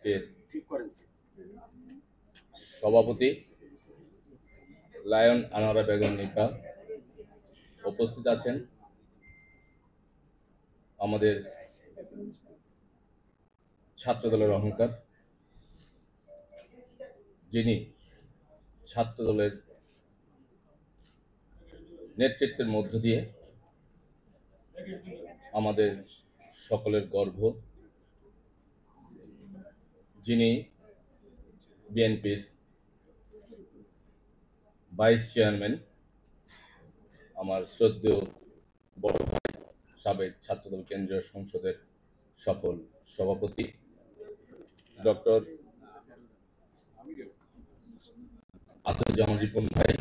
আজকের সভাপতি লায়ন আনোয়ারা বেগম নিপা উপস্থিত আছেন, আমাদের ছাত্রদলের অহংকার, যিনি ছাত্রদলের নেতৃত্বের মধ্য দিয়ে আমাদের সকলের গর্ব, যিনি বিএনপির ভাইস চেয়ারম্যান, আমার শ্রদ্ধেয় বড় ভাই, সাবেক ছাত্রদল কেন্দ্রীয় সংসদের সফল সভাপতি ডক্টর আসাদুজ্জামান রিপন ভাই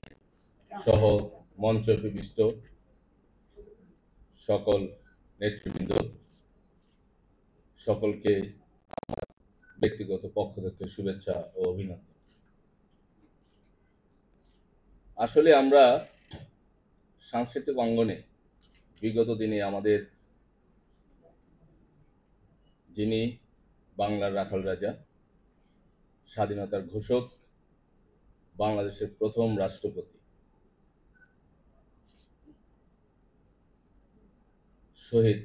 সহ মঞ্চ বিশিষ্ট সকল নেতৃবৃন্দ, সকলকে আমার ব্যক্তিগত পক্ষ থেকে শুভেচ্ছা ও অভিনন্দন। আসলে আমরা সাংস্কৃতিক অঙ্গনে বিগত দিনে আমাদের যিনি বাংলার রাখাল রাজা, স্বাধীনতার ঘোষক, বাংলাদেশের প্রথম রাষ্ট্রপতি শহীদ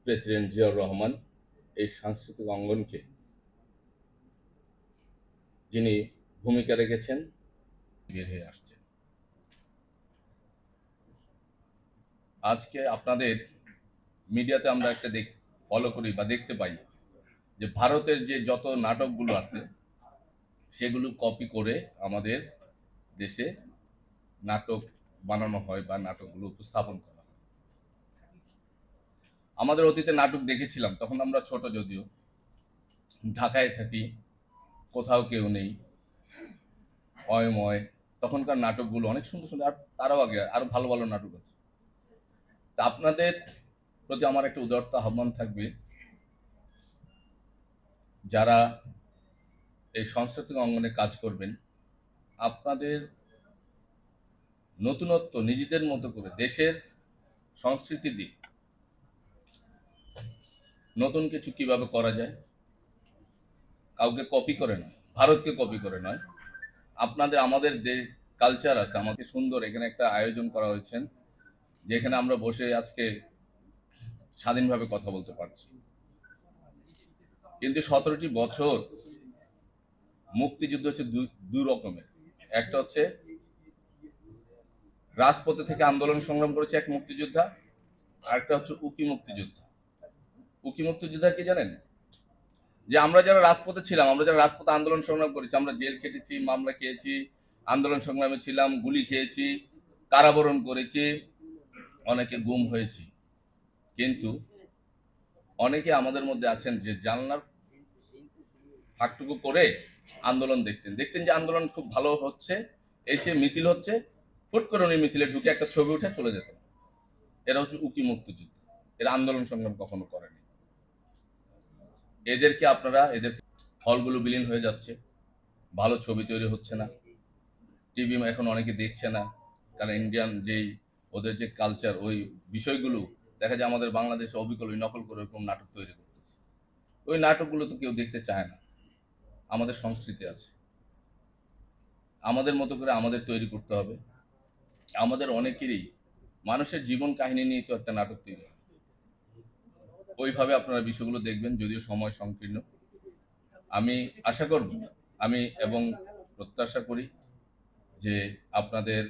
প্রেসিডেন্ট জিয়াউর রহমান এই সাংস্কৃতিক অঙ্গনকে যিনি ভূমিকা রেখেছেন, বের হয়ে আসছেন। আজকে আপনাদের মিডিয়াতে আমরা একটা ফলো করি বা দেখতে পাই যে ভারতের যে যত নাটকগুলো আছে সেগুলো কপি করে আমাদের দেশে নাটক বানানো হয় বা নাটকগুলো উপস্থাপন করা হয়। আমাদের অতীতে নাটক দেখেছিলাম, তখন আমরা ছোট, যদিও ঢাকায় থাকি, কোথাও কেউ নেই, অয়ময়, তখনকার নাটকগুলো অনেক সুন্দর সুন্দর, আর তারও আগে আরো ভালো ভালো নাটক আছে। তা আপনাদের প্রতি আমার একটা উদারতা আহ্বান থাকবে, যারা এই সাংস্কৃতিক অঙ্গনে কাজ করবেন, আপনাদের নতুনত্ব নিজেদের মতো করে দেশের সংস্কৃতি দিয়ে নতুন কিছু কিভাবে করা যায়, কাউকে কপি করে নয়, ভারতকে কপি করে নয়, আপনাদের আমাদের যে কালচার আছে, আমাদের সুন্দর এখানে একটা আয়োজন করা হয়েছে, যেখানে আমরা বসে আজকে স্বাধীনভাবে কথা বলতে পারছি। কিন্তু 17টি বছর মুক্তিযুদ্ধ হচ্ছে দুই রকমের। একটা হচ্ছে রাজপথে থেকে আন্দোলন সংগ্রাম করেছে এক মুক্তিযোদ্ধা, আর একটা হচ্ছে উকি মুক্তিযোদ্ধা। উকি মুক্তিযোদ্ধা কি জানেন? যে আমরা যারা রাজপথে ছিলাম, আমরা যারা রাজপথে আন্দোলন সংগ্রাম করেছি, আমরা জেল কেটেছি, মামলা খেয়েছি, আন্দোলন সংগ্রামে ছিলাম, গুলি খেয়েছি, কারাবরণ করেছি, অনেকে গুম হয়েছি। কিন্তু অনেকে আমাদের মধ্যে আছেন যে জানলার ফাঁকটুকু করে আন্দোলন দেখতেন যে আন্দোলন খুব ভালো হচ্ছে, এসে মিছিল হচ্ছে, হুট করে উনি মিছিলে ঢুকে একটা ছবি উঠে চলে যেতেন। এরা হচ্ছে উকি মুক্তিযুদ্ধ, এরা আন্দোলন সংগ্রাম কখনো করেনি। এদেরকে আপনারা, এদের হলগুলো বিলীন হয়ে যাচ্ছে, ভালো ছবি তৈরি হচ্ছে না, টিভি এখন অনেকে দেখছে না, কারণ ইন্ডিয়ান যেই ওদের যে কালচার, ওই বিষয়গুলো দেখা যায় আমাদের বাংলাদেশে অবিকল নকল করে এরকম নাটক তৈরি করতেছে। ওই নাটকগুলো তো কেউ দেখতে চায় না। আমাদের সংস্কৃতি আছে, আমাদের মতো করে আমাদের তৈরি করতে হবে। আমাদের অনেকেরই মানুষের জীবন কাহিনী নিয়ে তো একটা নাটক তৈরি হয়, ওইভাবে আপনারা বিষয়গুলো দেখবেন, যদিও সময় সংকীর্ণ। আমি আশা করব, আমি এবং প্রত্যাশা করি যে আপনাদের